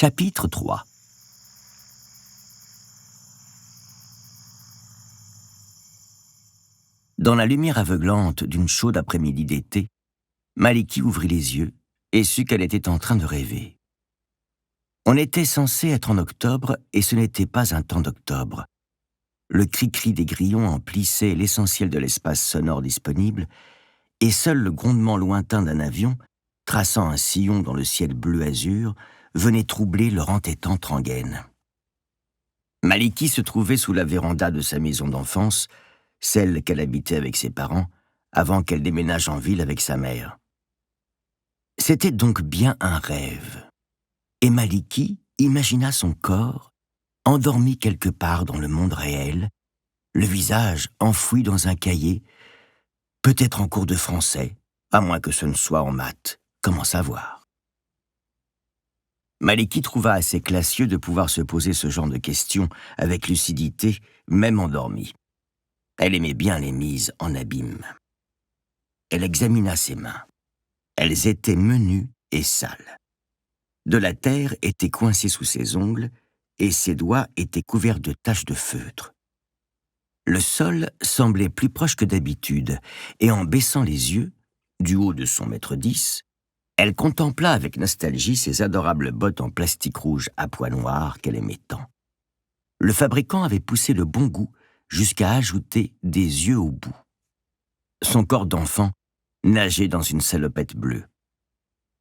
Chapitre 3. Dans la lumière aveuglante d'une chaude après-midi d'été, Maliki ouvrit les yeux et sut qu'elle était en train de rêver. On était censé être en octobre et ce n'était pas un temps d'octobre. Le cri-cri des grillons emplissait l'essentiel de l'espace sonore disponible et seul le grondement lointain d'un avion, traçant un sillon dans le ciel bleu-azur, venait troubler leur entêtante rengaine. Maliki se trouvait sous la véranda de sa maison d'enfance, celle qu'elle habitait avec ses parents, avant qu'elle déménage en ville avec sa mère. C'était donc bien un rêve. Et Maliki imagina son corps, endormi quelque part dans le monde réel, le visage enfoui dans un cahier, peut-être en cours de français, à moins que ce ne soit en maths, comment savoir. Maliki trouva assez classieux de pouvoir se poser ce genre de questions avec lucidité, même endormie. Elle aimait bien les mises en abîme. Elle examina ses mains. Elles étaient menues et sales. De la terre était coincée sous ses ongles et ses doigts étaient couverts de taches de feutre. Le sol semblait plus proche que d'habitude et en baissant les yeux, du haut de son mètre 10, elle contempla avec nostalgie ses adorables bottes en plastique rouge à pois noirs qu'elle aimait tant. Le fabricant avait poussé le bon goût jusqu'à ajouter des yeux au bout. Son corps d'enfant nageait dans une salopette bleue.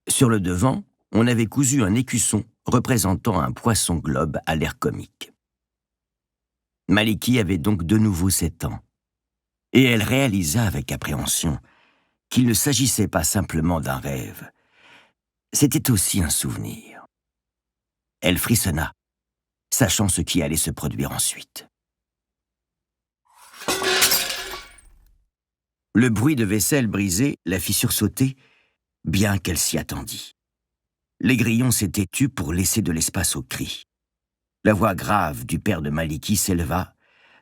Sur le devant, on avait cousu un écusson représentant un poisson globe à l'air comique. Maliki avait donc de nouveau 7 ans, et elle réalisa avec appréhension qu'il ne s'agissait pas simplement d'un rêve, c'était aussi un souvenir. Elle frissonna, sachant ce qui allait se produire ensuite. Le bruit de vaisselle brisée la fit sursauter, bien qu'elle s'y attendît. Les grillons s'étaient tus pour laisser de l'espace aux cris. La voix grave du père de Maliki s'éleva,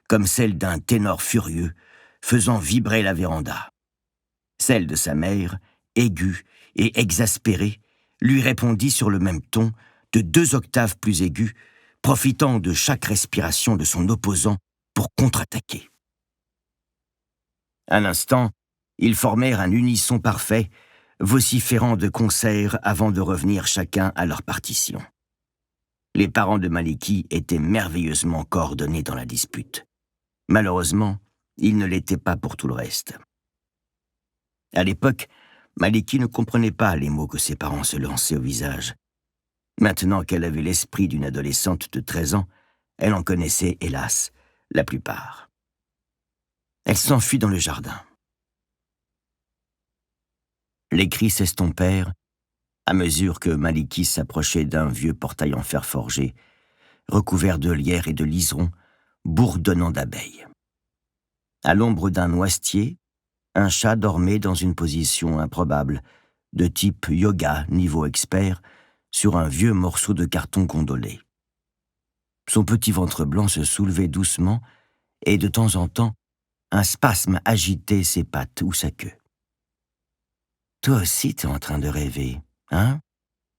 comme celle d'un ténor furieux, faisant vibrer la véranda. Celle de sa mère, aiguë et exaspérée, lui répondit sur le même ton, de 2 octaves plus aigus, profitant de chaque respiration de son opposant pour contre-attaquer. Un instant, ils formèrent un unisson parfait, vociférant de concert avant de revenir chacun à leur partition. Les parents de Maliki étaient merveilleusement coordonnés dans la dispute. Malheureusement, ils ne l'étaient pas pour tout le reste. À l'époque, Maliki ne comprenait pas les mots que ses parents se lançaient au visage. Maintenant qu'elle avait l'esprit d'une adolescente de 13 ans, elle en connaissait, hélas, la plupart. Elle s'enfuit dans le jardin. Les cris s'estompèrent à mesure que Maliki s'approchait d'un vieux portail en fer forgé, recouvert de lierre et de liserons, bourdonnant d'abeilles. À l'ombre d'un noisetier, un chat dormait dans une position improbable, de type yoga niveau expert, sur un vieux morceau de carton gondolé. Son petit ventre blanc se soulevait doucement et de temps en temps, un spasme agitait ses pattes ou sa queue. « Toi aussi t'es en train de rêver, hein ?»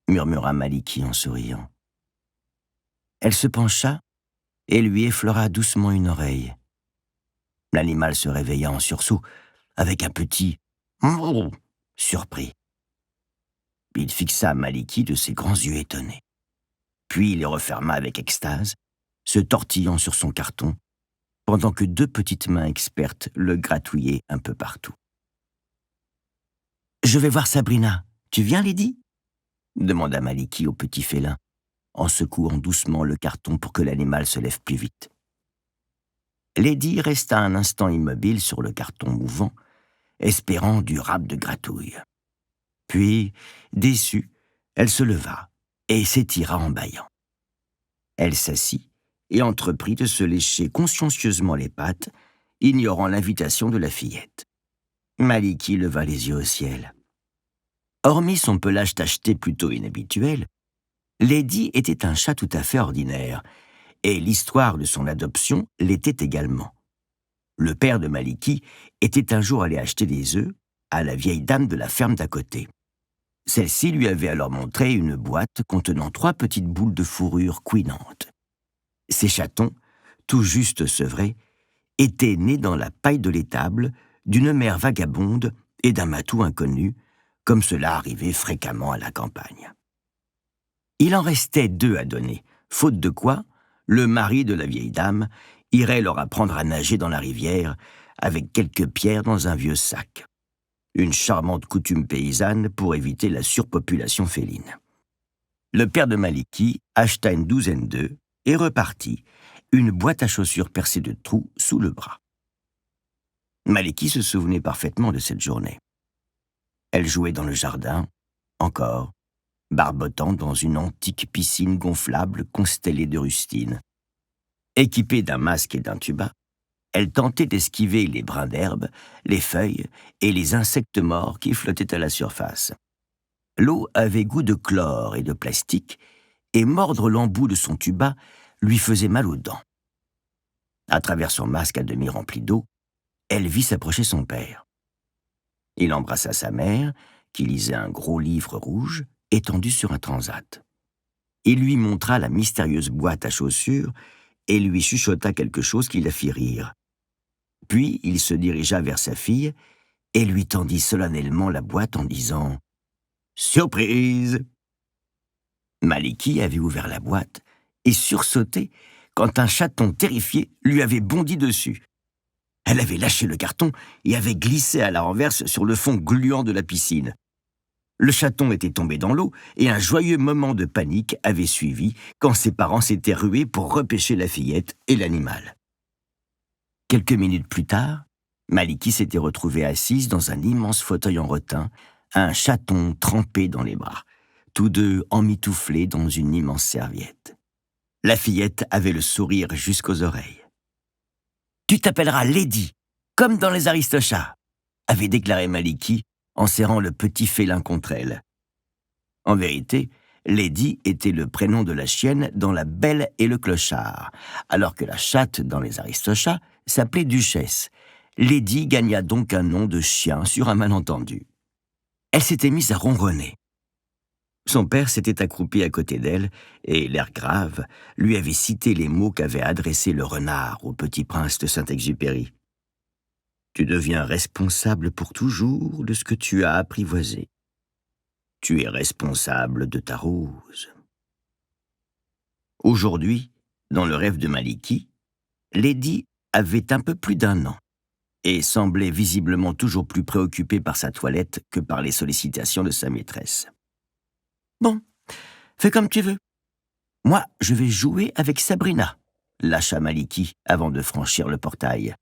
murmura Maliki en souriant. Elle se pencha et lui effleura doucement une oreille. L'animal se réveilla en sursaut, avec un petit « Mrrr » surpris. Il fixa Maliki de ses grands yeux étonnés. Puis il les referma avec extase, se tortillant sur son carton, pendant que 2 petites mains expertes le gratouillaient un peu partout. « Je vais voir Sabrina. Tu viens, Lydie ?» demanda Maliki au petit félin, en secouant doucement le carton pour que l'animal se lève plus vite. Lydie resta un instant immobile sur le carton mouvant, espérant du rap de gratouille. Puis, déçue, elle se leva et s'étira en bâillant. Elle s'assit et entreprit de se lécher consciencieusement les pattes, ignorant l'invitation de la fillette. Maliki leva les yeux au ciel. Hormis son pelage tacheté plutôt inhabituel, Lydie était un chat tout à fait ordinaire, et l'histoire de son adoption l'était également. Le père de Maliki était un jour allé acheter des œufs à la vieille dame de la ferme d'à côté. Celle-ci lui avait alors montré une boîte contenant 3 petites boules de fourrure couinantes. Ces chatons, tout juste sevrés, étaient nés dans la paille de l'étable, d'une mère vagabonde et d'un matou inconnu, comme cela arrivait fréquemment à la campagne. Il en restait 2 à donner, faute de quoi, le mari de la vieille dame irait leur apprendre à nager dans la rivière avec quelques pierres dans un vieux sac. Une charmante coutume paysanne pour éviter la surpopulation féline. Le père de Maliki acheta une douzaine d'œufs et repartit, une boîte à chaussures percée de trous sous le bras. Maliki se souvenait parfaitement de cette journée. Elle jouait dans le jardin, encore, barbotant dans une antique piscine gonflable constellée de rustines. Équipée d'un masque et d'un tuba, elle tentait d'esquiver les brins d'herbe, les feuilles et les insectes morts qui flottaient à la surface. L'eau avait goût de chlore et de plastique, et mordre l'embout de son tuba lui faisait mal aux dents. À travers son masque à demi rempli d'eau, elle vit s'approcher son père. Il embrassa sa mère, qui lisait un gros livre rouge, étendu sur un transat. Il lui montra la mystérieuse boîte à chaussures et lui chuchota quelque chose qui la fit rire. Puis il se dirigea vers sa fille et lui tendit solennellement la boîte en disant « Surprise !» Maliki avait ouvert la boîte et sursauté quand un chaton terrifié lui avait bondi dessus. Elle avait lâché le carton et avait glissé à la renverse sur le fond gluant de la piscine. Le chaton était tombé dans l'eau et un joyeux moment de panique avait suivi quand ses parents s'étaient rués pour repêcher la fillette et l'animal. Quelques minutes plus tard, Maliki s'était retrouvée assise dans un immense fauteuil en rotin, un chaton trempé dans les bras, tous deux emmitouflés dans une immense serviette. La fillette avait le sourire jusqu'aux oreilles. « Tu t'appelleras Lady, comme dans les Aristochats », avait déclaré Maliki en serrant le petit félin contre elle. En vérité, Lady était le prénom de la chienne dans La Belle et le Clochard, alors que la chatte dans les Aristochats s'appelait Duchesse. Lady gagna donc un nom de chien sur un malentendu. Elle s'était mise à ronronner. Son père s'était accroupi à côté d'elle et, l'air grave, lui avait cité les mots qu'avait adressés le renard au petit prince de Saint-Exupéry. « Tu deviens responsable pour toujours de ce que tu as apprivoisé. Tu es responsable de ta rose. » Aujourd'hui, dans le rêve de Maliki, Lady avait un peu plus d'1 an et semblait visiblement toujours plus préoccupée par sa toilette que par les sollicitations de sa maîtresse. « Bon, fais comme tu veux. Moi, je vais jouer avec Sabrina », lâcha Maliki avant de franchir le portail.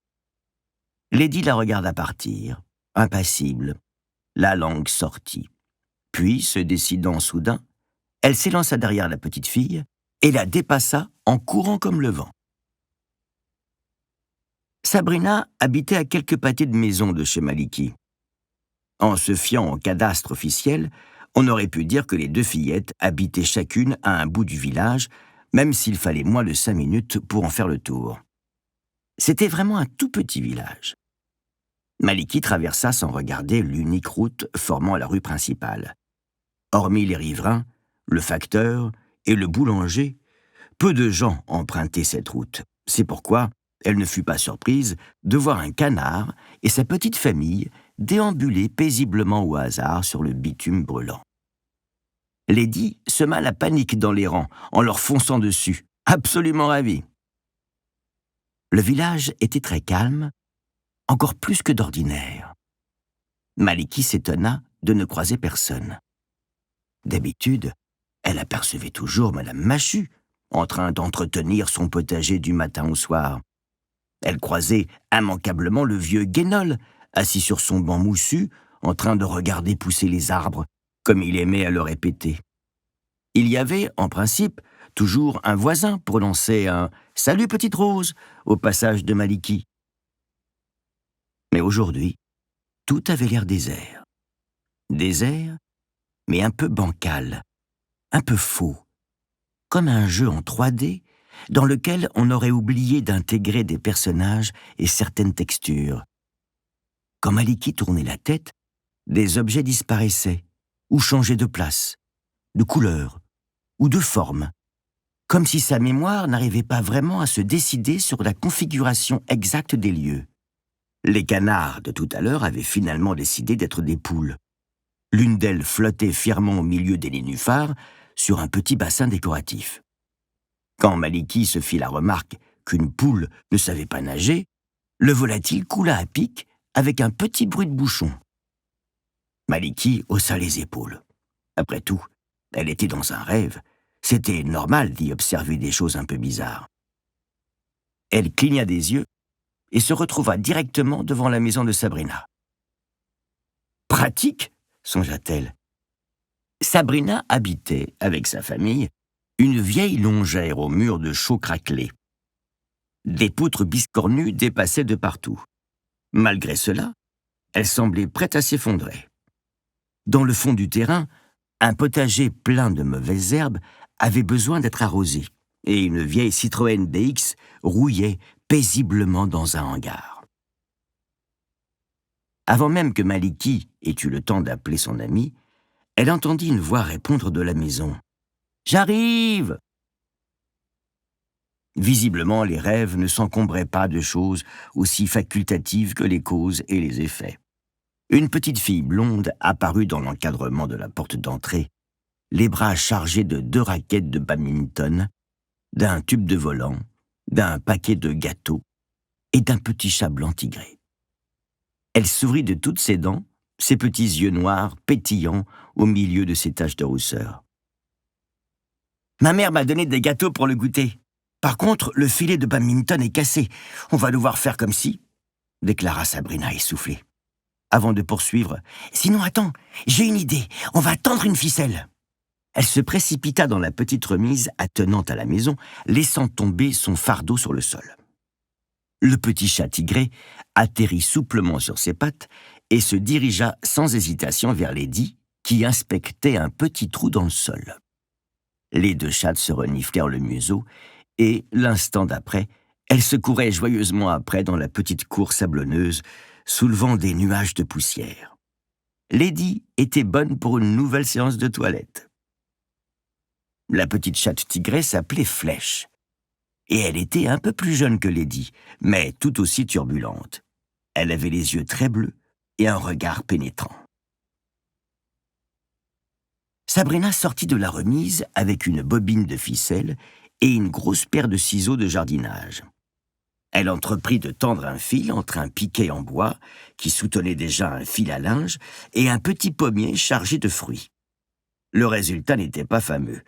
Lady la regarda partir, impassible, la langue sortie. Puis, se décidant soudain, elle s'élança derrière la petite fille et la dépassa en courant comme le vent. Sabrina habitait à quelques pâtés de maison de chez Maliki. En se fiant au cadastre officiel, on aurait pu dire que les 2 fillettes habitaient chacune à un bout du village, même s'il fallait moins de 5 minutes pour en faire le tour. C'était vraiment un tout petit village. Maliki traversa sans regarder l'unique route formant la rue principale. Hormis les riverains, le facteur et le boulanger, peu de gens empruntaient cette route. C'est pourquoi elle ne fut pas surprise de voir un canard et sa petite famille déambuler paisiblement au hasard sur le bitume brûlant. Lady sema la panique dans les rangs en leur fonçant dessus, absolument ravie. Le village était très calme, encore plus que d'ordinaire. Maliki s'étonna de ne croiser personne. D'habitude, elle apercevait toujours Madame Machut, en train d'entretenir son potager du matin au soir. Elle croisait immanquablement le vieux Guénol, assis sur son banc moussu, en train de regarder pousser les arbres, comme il aimait à le répéter. Il y avait, en principe, toujours un voisin pour lancer un « Salut petite rose » au passage de Maliki. Mais aujourd'hui, tout avait l'air désert. Désert, mais un peu bancal, un peu faux, comme un jeu en 3D dans lequel on aurait oublié d'intégrer des personnages et certaines textures. Quand Maliki tournait la tête, des objets disparaissaient, ou changer de place, de couleur ou de forme, comme si sa mémoire n'arrivait pas vraiment à se décider sur la configuration exacte des lieux. Les canards de tout à l'heure avaient finalement décidé d'être des poules. L'une d'elles flottait fièrement au milieu des nénuphars sur un petit bassin décoratif. Quand Maliki se fit la remarque qu'une poule ne savait pas nager, le volatile coula à pic avec un petit bruit de bouchon. Maliki haussa les épaules. Après tout, elle était dans un rêve. C'était normal d'y observer des choses un peu bizarres. Elle cligna des yeux et se retrouva directement devant la maison de Sabrina. « Pratique !» songea-t-elle. Sabrina habitait, avec sa famille, une vieille longère aux murs de chaux craquelés. Des poutres biscornues dépassaient de partout. Malgré cela, elle semblait prête à s'effondrer. Dans le fond du terrain, un potager plein de mauvaises herbes avait besoin d'être arrosé, et une vieille Citroën DX rouillait paisiblement dans un hangar. Avant même que Maliki ait eu le temps d'appeler son ami, elle entendit une voix répondre de la maison. « J'arrive !» Visiblement, les rêves ne s'encombraient pas de choses aussi facultatives que les causes et les effets. Une petite fille blonde apparut dans l'encadrement de la porte d'entrée, les bras chargés de 2 raquettes de badminton, d'un tube de volant, d'un paquet de gâteaux et d'un petit chat blanc tigré. Elle sourit de toutes ses dents, ses petits yeux noirs pétillants au milieu de ses taches de rousseur. « Ma mère m'a donné des gâteaux pour le goûter. Par contre, le filet de badminton est cassé. On va devoir faire comme si, » déclara Sabrina essoufflée. Avant de poursuivre, « Sinon, attends, j'ai une idée, on va tendre une ficelle. » Elle se précipita dans la petite remise attenante à la maison, laissant tomber son fardeau sur le sol. Le petit chat tigré atterrit souplement sur ses pattes et se dirigea sans hésitation vers Lady, qui inspectait un petit trou dans le sol. Les 2 chattes se reniflèrent le museau et, l'instant d'après, elles se couraient joyeusement après dans la petite cour sablonneuse, soulevant des nuages de poussière. Lady était bonne pour une nouvelle séance de toilette. La petite chatte tigrée s'appelait Flèche, et elle était un peu plus jeune que Lady, mais tout aussi turbulente. Elle avait les yeux très bleus et un regard pénétrant. Sabrina sortit de la remise avec une bobine de ficelle et une grosse paire de ciseaux de jardinage. Elle entreprit de tendre un fil entre un piquet en bois, qui soutenait déjà un fil à linge, et un petit pommier chargé de fruits. Le résultat n'était pas fameux.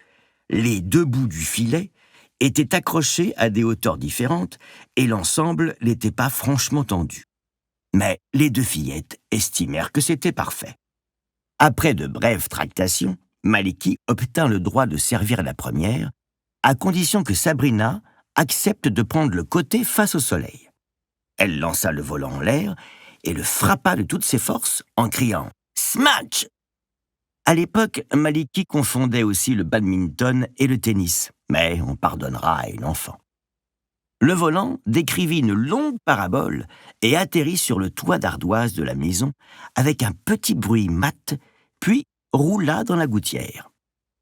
Les 2 bouts du filet étaient accrochés à des hauteurs différentes, et l'ensemble n'était pas franchement tendu. Mais les 2 fillettes estimèrent que c'était parfait. Après de brèves tractations, Maliki obtint le droit de servir la première, à condition que Sabrina accepte de prendre le côté face au soleil. Elle lança le volant en l'air et le frappa de toutes ses forces en criant « Smash !» À l'époque, Maliki confondait aussi le badminton et le tennis, mais on pardonnera à une enfant. Le volant décrivit une longue parabole et atterrit sur le toit d'ardoise de la maison avec un petit bruit mat, puis roula dans la gouttière.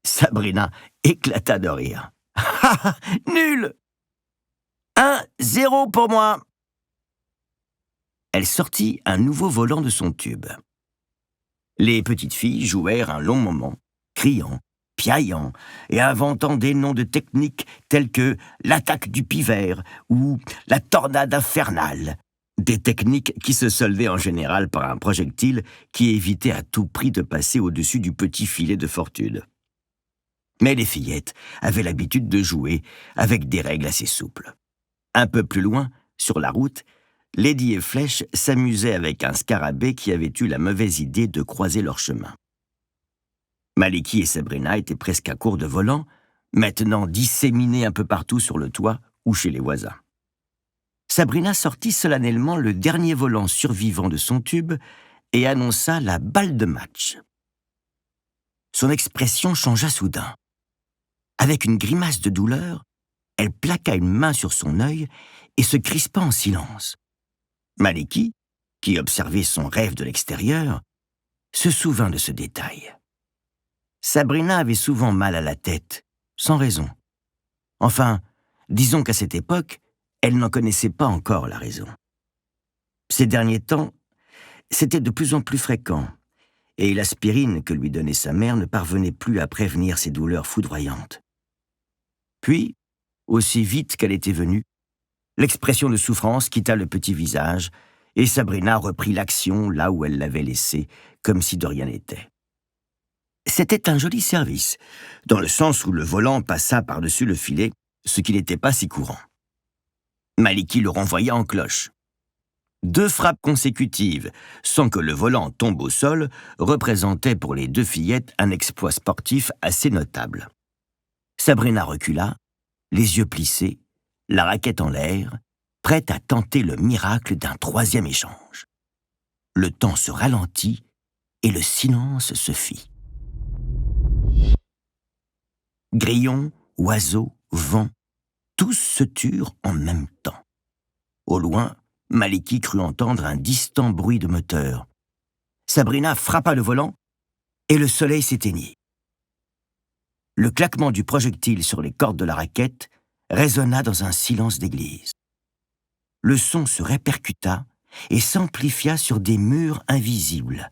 Sabrina éclata de rire. « Ha! Nul ! 1-0 pour moi !» Elle sortit un nouveau volant de son tube. Les petites filles jouèrent un long moment, criant, piaillant et inventant des noms de techniques tels que l'attaque du pivert ou la tornade infernale, des techniques qui se soldaient en général par un projectile qui évitait à tout prix de passer au-dessus du petit filet de fortune. Mais les fillettes avaient l'habitude de jouer avec des règles assez souples. Un peu plus loin, sur la route, Lady et Flèche s'amusaient avec un scarabée qui avait eu la mauvaise idée de croiser leur chemin. Maliki et Sabrina étaient presque à court de volant, maintenant disséminés un peu partout sur le toit ou chez les voisins. Sabrina sortit solennellement le dernier volant survivant de son tube et annonça la balle de match. Son expression changea soudain. Avec une grimace de douleur, elle plaqua une main sur son œil et se crispa en silence. Maliki, qui observait son rêve de l'extérieur, se souvint de ce détail. Sabrina avait souvent mal à la tête, sans raison. Enfin, disons qu'à cette époque, elle n'en connaissait pas encore la raison. Ces derniers temps, c'était de plus en plus fréquent, et l'aspirine que lui donnait sa mère ne parvenait plus à prévenir ces douleurs foudroyantes. Puis, aussi vite qu'elle était venue, l'expression de souffrance quitta le petit visage, et Sabrina reprit l'action là où elle l'avait laissée, comme si de rien n'était. C'était un joli service, dans le sens où le volant passa par-dessus le filet, ce qui n'était pas si courant. Maliki le renvoya en cloche. 2 frappes consécutives, sans que le volant tombe au sol, représentaient pour les 2 fillettes un exploit sportif assez notable. Sabrina recula, les yeux plissés, la raquette en l'air, prête à tenter le miracle d'un 3e échange. Le temps se ralentit et le silence se fit. Grillons, oiseaux, vent, tous se turent en même temps. Au loin, Maliki crut entendre un distant bruit de moteur. Sabrina frappa le volant et le soleil s'éteignit. Le claquement du projectile sur les cordes de la raquette résonna dans un silence d'église. Le son se répercuta et s'amplifia sur des murs invisibles,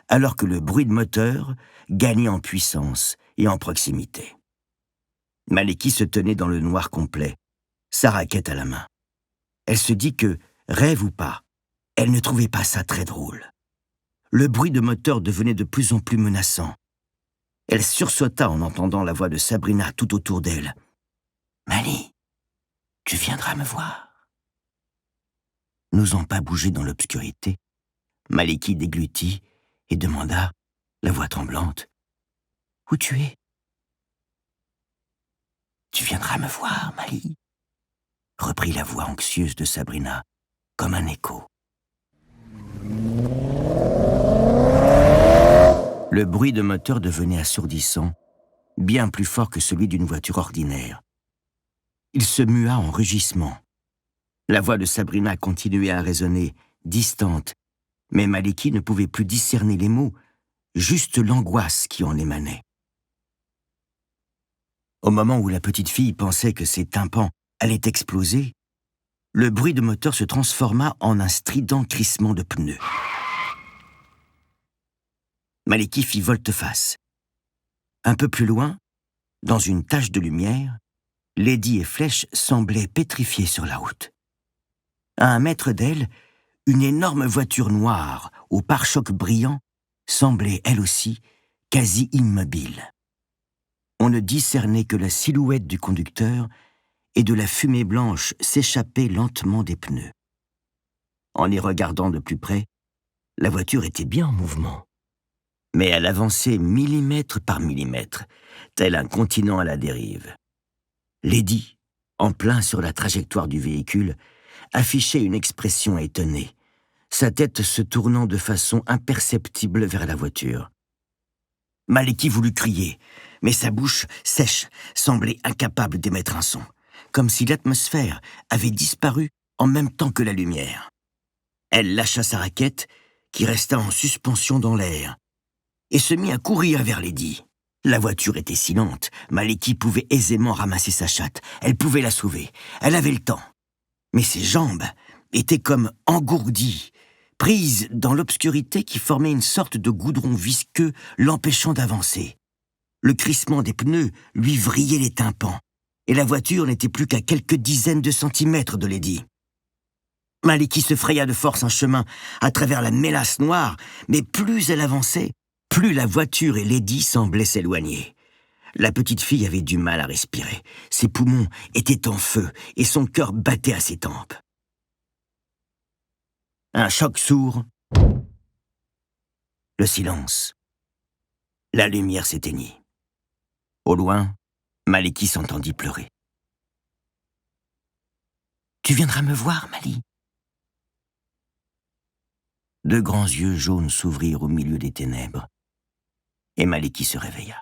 alors que le bruit de moteur gagnait en puissance et en proximité. Maliki se tenait dans le noir complet, sa raquette à la main. Elle se dit que, rêve ou pas, elle ne trouvait pas ça très drôle. Le bruit de moteur devenait de plus en plus menaçant. Elle sursauta en entendant la voix de Sabrina tout autour d'elle. « Mali, tu viendras me voir ?» N'osant pas bouger dans l'obscurité, Maliki déglutit et demanda, la voix tremblante, « Où tu es ?»« Tu viendras me voir, Mali ?» reprit la voix anxieuse de Sabrina, comme un écho. Le bruit de moteur devenait assourdissant, bien plus fort que celui d'une voiture ordinaire. Il se mua en rugissement. La voix de Sabrina continuait à résonner, distante, mais Maliki ne pouvait plus discerner les mots, juste l'angoisse qui en émanait. Au moment où la petite fille pensait que ses tympans allaient exploser, le bruit de moteur se transforma en un strident crissement de pneus. Maliki fit volte-face. Un peu plus loin, dans une tache de lumière, Lady et Flèche semblaient pétrifiées sur la route. À 1 mètre d'elle, une énorme voiture noire, au pare-chocs brillants, semblait, elle aussi, quasi immobile. On ne discernait que la silhouette du conducteur et de la fumée blanche s'échapper lentement des pneus. En y regardant de plus près, la voiture était bien en mouvement. Mais elle avançait millimètre par millimètre, tel un continent à la dérive. Lady, en plein sur la trajectoire du véhicule, affichait une expression étonnée, sa tête se tournant de façon imperceptible vers la voiture. Maliki voulut crier, mais sa bouche, sèche, semblait incapable d'émettre un son, comme si l'atmosphère avait disparu en même temps que la lumière. Elle lâcha sa raquette, qui resta en suspension dans l'air, et se mit à courir vers Lady. La voiture était si lente, Maliki pouvait aisément ramasser sa chatte, elle pouvait la sauver, elle avait le temps. Mais ses jambes étaient comme engourdies, prises dans l'obscurité qui formait une sorte de goudron visqueux l'empêchant d'avancer. Le crissement des pneus lui vrillait les tympans, et la voiture n'était plus qu'à quelques dizaines de centimètres de Lady. Maliki se fraya de force un chemin à travers la mélasse noire, mais plus elle avançait, plus la voiture et Lady semblaient s'éloigner. La petite fille avait du mal à respirer. Ses poumons étaient en feu et son cœur battait à ses tempes. Un choc sourd. Le silence. La lumière s'éteignit. Au loin, Maliki s'entendit pleurer. « Tu viendras me voir, Mali ?» 2 grands yeux jaunes s'ouvrirent au milieu des ténèbres, et Maliki se réveilla.